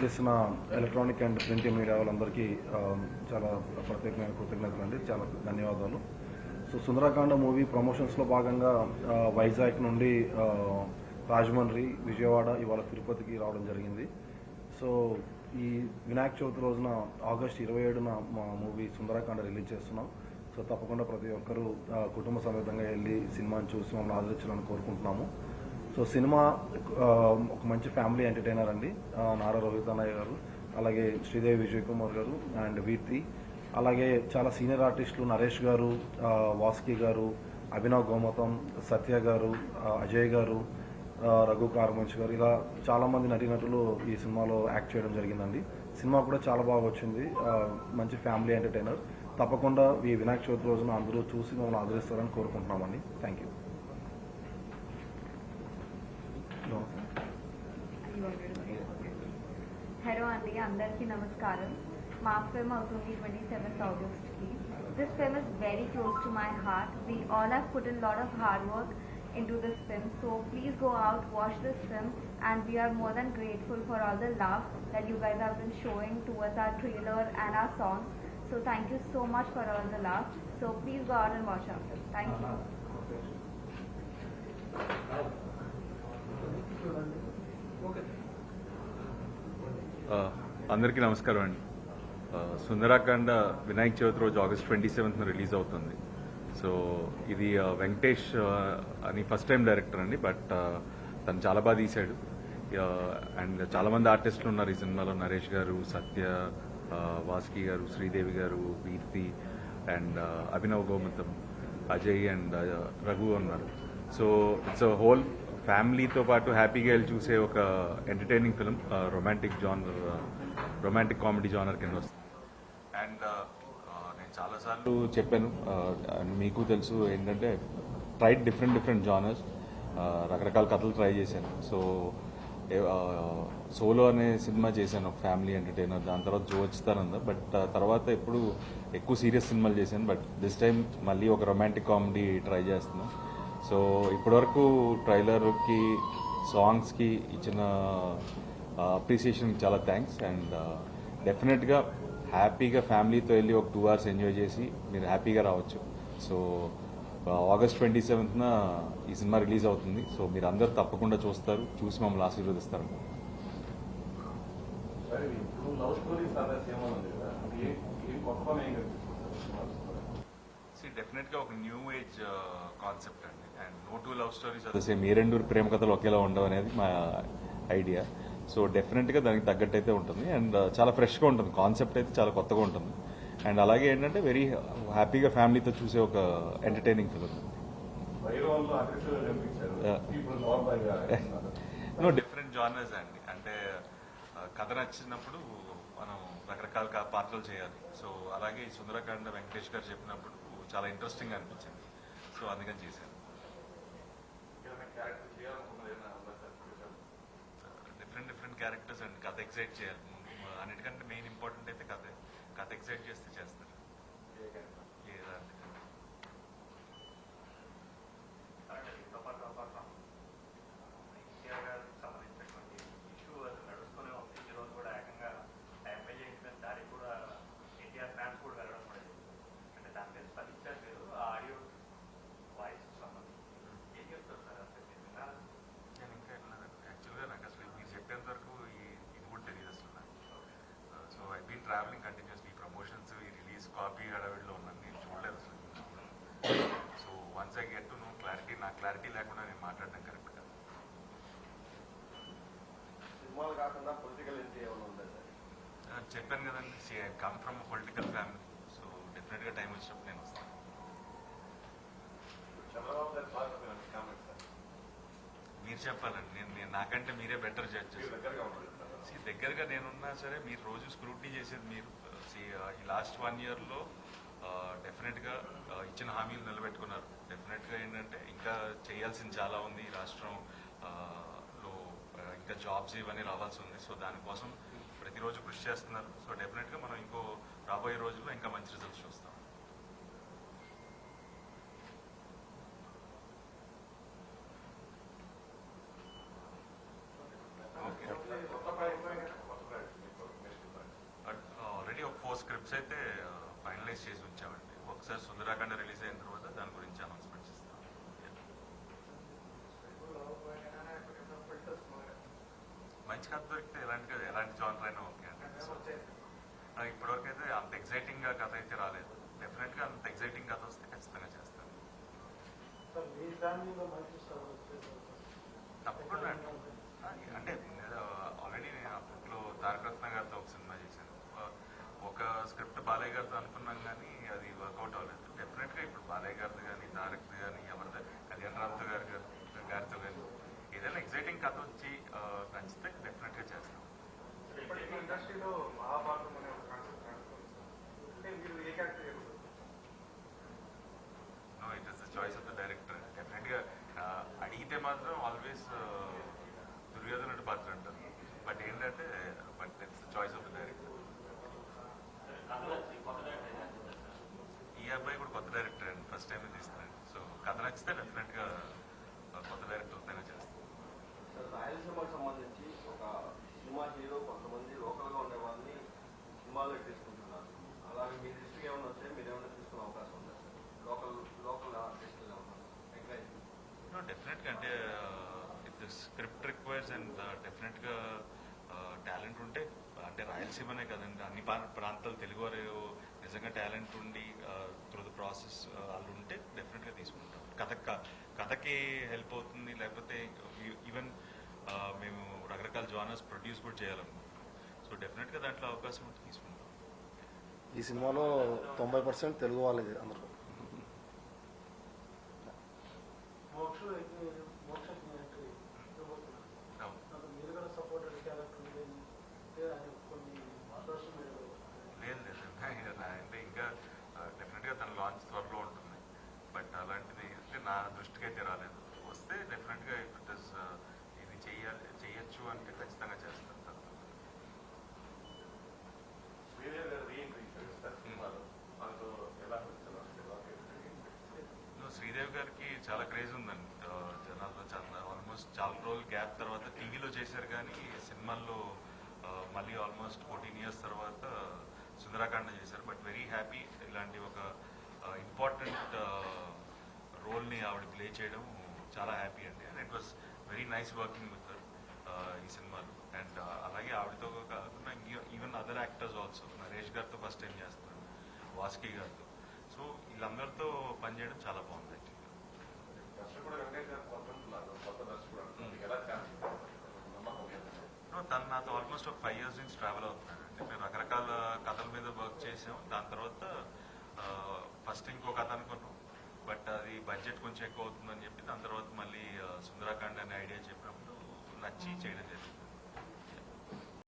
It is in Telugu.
చేసిన ఎలక్ట్రానిక్ అండ్ ప్రింట్ మీడియా వాళ్ళందరికీ చాలా ప్రత్యేకమైన కృతజ్ఞతలు అండి, చాలా ధన్యవాదాలు. సో సుందరకాండ మూవీ ప్రమోషన్స్లో భాగంగా వైజాగ్ నుండి రాజమండ్రి, విజయవాడ, ఇవాళ తిరుపతికి రావడం జరిగింది. సో ఈ వినాయక చవితి రోజున ఆగస్టు 27న మా మూవీ సుందరకాండ రిలీజ్ చేస్తున్నాం. సో తప్పకుండా ప్రతి ఒక్కరూ కుటుంబ సమేతంగా వెళ్ళి సినిమాని చూసి మమ్మల్ని ఆదరించాలని కోరుకుంటున్నాము. సో సినిమా ఒక మంచి ఫ్యామిలీ ఎంటర్టైనర్ అండి. నారా రోహిత్ అన్నయ్య గారు, అలాగే శ్రీదేవి విజయ్ కుమార్ గారు అండ్ వీర్తి, అలాగే చాలా సీనియర్ ఆర్టిస్టులు నరేష్ గారు, వాసుకి గారు, అభినవ్ గోమతం, సత్య గారు, అజయ్ గారు, రఘు కార్మంచ్ గారు, ఇలా చాలామంది నటీనటులు ఈ సినిమాలో యాక్ట్ చేయడం జరిగిందండి. సినిమా కూడా చాలా బాగా వచ్చింది. మంచి ఫ్యామిలీ ఎంటర్టైనర్. తప్పకుండా ఈ వినాయక చవితి రోజున అందరూ చూసి మమ్మల్ని ఆదరిస్తారని కోరుకుంటున్నామండి. Thank you. హలో అండి, అందరికీ నమస్కారం. మా ఫిల్మ్ అవుతుంది 27th ఆగస్ట్కి. This film is very close to my heart. We all have put in lot of hard work into this film, so please go out, watch this film, and we are more than grateful for all the love that you guys have been showing towards our trailer and our songs. So thank you so much for all the love. So please go out and watch our film. Thank you. అందరికీ నమస్కారం అండి. సుందరాకాండ వినాయక చవితి రోజు ఆగస్ట్ 27న రిలీజ్ అవుతుంది. సో ఇది వెంకటేష్ అని ఫస్ట్ టైం డైరెక్టర్ అండి, బట్ తను చాలా బాగా తీశాడు. అండ్ చాలామంది ఆర్టిస్టులు ఉన్నారు ఈ సినిమాలో. నరేష్ గారు, సత్య, వాసుకి గారు, శ్రీదేవి గారు, వీర్తి అండ్ అభినవ్ గోమతం, అజయ్ అండ్ రఘు ఉన్నారు. సో ఇట్స్ హోల్ ఫ్యామిలీతో పాటు హ్యాపీగా వెళ్ళి చూసే ఒక entertaining film. Romantic comedy genre కింద వస్తుంది. అండ్ నేను చాలాసార్లు చెప్పాను, మీకు తెలుసు ఏంటంటే ట్రైడ్ డిఫరెంట్ జానర్స్, రకరకాల కథలు ట్రై చేశాను. సో సోలో అనే సినిమా చేశాను, ఒక ఫ్యామిలీ ఎంటర్టైనర్. దాని తర్వాత జోచిస్తానంద, బట్ తర్వాత ఎప్పుడు ఎక్కువ సీరియస్ సినిమాలు చేశాను. బట్ దిస్ టైం మళ్ళీ ఒక రొమాంటిక్ కామెడీ ట్రై చేస్తున్నాను. సో ఇప్పటివరకు ట్రైలర్కి, సాంగ్స్కి ఇచ్చిన అప్రిసియేషన్కి చాలా థ్యాంక్స్. అండ్ డెఫినెట్గా హ్యాపీగా ఫ్యామిలీతో వెళ్ళి ఒక 2 hours ఎంజాయ్ చేసి మీరు హ్యాపీగా రావచ్చు. సో ఆగస్ట్ 27న ఈ సినిమా రిలీజ్ అవుతుంది. సో మీరు అందరూ తప్పకుండా చూస్తారు, చూసి మమ్మల్ని ఆశీర్వదిస్తారు. డెఫినెట్గా ఒక న్యూ ఏజ్ కాన్సెప్ట్ అండి. And no two love stories అదే సేమ్. ఏ రెండు ప్రేమ కథలు ఒకేలా ఉండవు అనేది మా ఐడియా. సో డెఫినెట్గా దానికి తగ్గట్టు అయితే ఉంటుంది. అండ్ చాలా ఫ్రెష్గా ఉంటుంది. కాన్సెప్ట్ అయితే చాలా కొత్తగా ఉంటుంది. అండ్ అలాగే ఏంటంటే వెరీ హ్యాపీగా ఫ్యామిలీతో చూసే ఒక entertaining film. No different genres అండి. అంటే కథ నచ్చినప్పుడు మనం రకరకాల పాత్రలు చేయాలి. సో అలాగే ఈ సుందరకాండ వెంకటేష్ గారు చెప్పినప్పుడు చాలా ఇంట్రెస్టింగ్ అనిపించింది. సో అందుకని చేశాను. డిఫరెంట్ క్యారెక్టర్స్ అండ్ కథ ఎక్సైట్ చేయాలి. అన్నిటికంటే మెయిన్ ఇంపార్టెంట్ అయితే కథ ఎక్సైట్ చేస్తే చేస్తారు. ట్రావెలింగ్ కంటిన్యూస్లీ, ప్రమోషన్స్, ఈ రిలీజ్ కాపీ హడావిడిలో ఉన్నాను, నేను చూడలేదు అసలు. So once I get to know clarity, నా క్లారిటీ లేకుండా నేను మాట్లాడడం కరెక్ట్ కాదు. చెప్పాను కదండి, come from political family. So డెఫినెట్గా టైం వచ్చినప్పుడు నేను వస్తాను. మీరు చెప్పాలండి, నేను నాకంటే మీరే బెటర్ జడ్జ్. దగ్గరగా నేనున్నా సరే మీరు రోజు స్క్రూటినీ చేసేది మీరు. ఈ లాస్ట్ 1 yearలో డెఫినెట్గా ఇచ్చిన హామీలు నిలబెట్టుకున్నారు. డెఫినెట్గా ఏంటంటే ఇంకా చేయాల్సింది చాలా ఉంది. ఈ రాష్ట్రంలో ఇంకా జాబ్స్ ఇవన్నీ రావాల్సి ఉంది. సో దానికోసం ప్రతిరోజు కృషి చేస్తున్నారు. సో డెఫినెట్గా మనం ఇంకో రాబోయే రోజుల్లో ఇంకా మంచి రిజల్ట్స్ చూస్తాం. ఓకే. స్క్రిప్ట్స్ అయితే ఫైనలైజ్ చేసి ఉంచామండి. ఒకసారి సుందరాకాండ రిలీజ్ అయిన తర్వాత దాని గురించి అనౌన్స్మెంట్ చేస్తాం. మంచి కథ దొరికితే ఎలాంటి జానర్ అయినా ఓకే అండి. ఇప్పటివరకు అయితే అంత ఎగ్జైటింగ్ గా కథ అయితే రాలేదు. డెఫినెట్ గా అంత ఎగ్జైటింగ్ కథ వస్తే ఖచ్చితంగా చేస్తాను. తప్పకుండా అండి. అంటే ఆల్రెడీ నేను అప్పట్లో తారకరత్న గారితో ఒక సినిమా చేశాను. ఒక స్క్రిప్ట్ బాలయ్య గారితో అనుకున్నాం కానీ అది వర్కౌట్ అవ్వలేదు. డెఫినెట్ గా ఇప్పుడు బాలయ్య గారిది కానీ తారక్ది కానీ ఎవరిది కళ్యాణ్ రామ్తో గారితో కానీ ఏదైనా ఎగ్జైటింగ్ కథ వచ్చి నచ్చితే డెఫినెట్ గా చేస్తాం. ఇండస్ట్రీలో మహాభారతం అనే ఒక కాన్సెప్ట్ అంటే మీరు ఏ character no, it is the choice of the director. Definite గా అడిగితే మాత్రం ఆల్వేస్ దుర్యోధనుడి పాత్ర అంటారు. బట్ ఏంటంటే it's the choice of the director. ఈ అబ్బాయి కూడా కొత్త డైరెక్టర్ అండి, ఫస్ట్ టైం తీస్తున్నాడు. సో కథ నచ్చితే డెఫినెట్ గా కొత్త డైరెక్టర్తోనే చేస్తాం. రాయలసీమకు సంబంధించి ఒక సినిమా హీరో కొంతమంది లోకల్ గా ఉండే వాళ్ళని సినిమాలో తీసుకుంటున్నారు. అలాగే మీ దృష్టికి ఏమైనా వస్తే మీరు ఏమైనా తీసుకునే అవకాశం ఉందా సార్? లోకల్ ఆర్టిస్టులు ఏమన్నా డెఫినెట్ గా అంటే if the script requires and definite గా టాలెంట్ ఉంటే, అంటే రాయలసీమనే కదండి, అన్ని ప్రాంతాలు తెలుగువారు నిజంగా టాలెంట్ ఉండి త్రూ ద ప్రాసెస్ వాళ్ళు ఉంటే డెఫినెట్ గా తీసుకుంటాం. కథకి హెల్ప్ అవుతుంది. లేకపోతే ఈవెన్ మేము రకరకాల జానర్స్ ప్రొడ్యూస్ కూడా చేయాలనుకుంటున్నాం. సో డెఫినెట్ గా దాంట్లో అవకాశం ఉంటే తీసుకుంటాం. ఈ సినిమాలో 90% తెలుగు వాళ్ళది అందరూ. లేదు అంటే ఇంకా డెఫినెట్ గా తన లాంచ్ త్వరలో ఉంటుంది. బట్ అలాంటిది అంటే నా దృష్టికి అయితే రాలేదు. వస్తే డెఫినెట్ గా ఇఫ్ ఇట్ ఇస్ ఇది చేయొచ్చు అంటే ఖచ్చితంగా చేస్తాను. శ్రీదేవి గారికి చాలా క్రేజ్ ఉందండి జనాల్లో. ఆల్మోస్ట్ చాలా రోజులు గ్యాప్ తర్వాత టీవీలో చేశారు కానీ సినిమాల్లో మళ్ళీ ఆల్మోస్ట్ 14 years తర్వాత సుందరాకాండ చేశారు. But very happy. ఇలాంటి ఒక ఇంపార్టెంట్ రోల్ని ఆవిడ ప్లే చేయడం చాలా హ్యాపీ అండి. And it was very nice working with ఈ సినిమాలో. అండ్ అలాగే ఆవిడతో కాకుండా even other actors also. Naresh గారితో ఫస్ట్ టైం చేస్తున్నాను, వాస్కి గారితో. సో వీళ్ళందరితో పనిచేయడం చాలా బాగుంది. తను నాతో ఆల్మోస్ట్ ఒక 5 years నుంచి ట్రావెల్ అవుతున్నాడు. అంటే మేము రకరకాల కథల మీద వర్క్ చేసాం. దాని తర్వాత ఫస్ట్ ఇంకో కథ అనుకున్నాం, బట్ అది బడ్జెట్ కొంచెం ఎక్కువ అవుతుందని చెప్పి దాని తర్వాత మళ్ళీ సుందరాకాండ్ అనే ఐడియా చెప్పినప్పుడు నచ్చి చేయడం జరిగింది.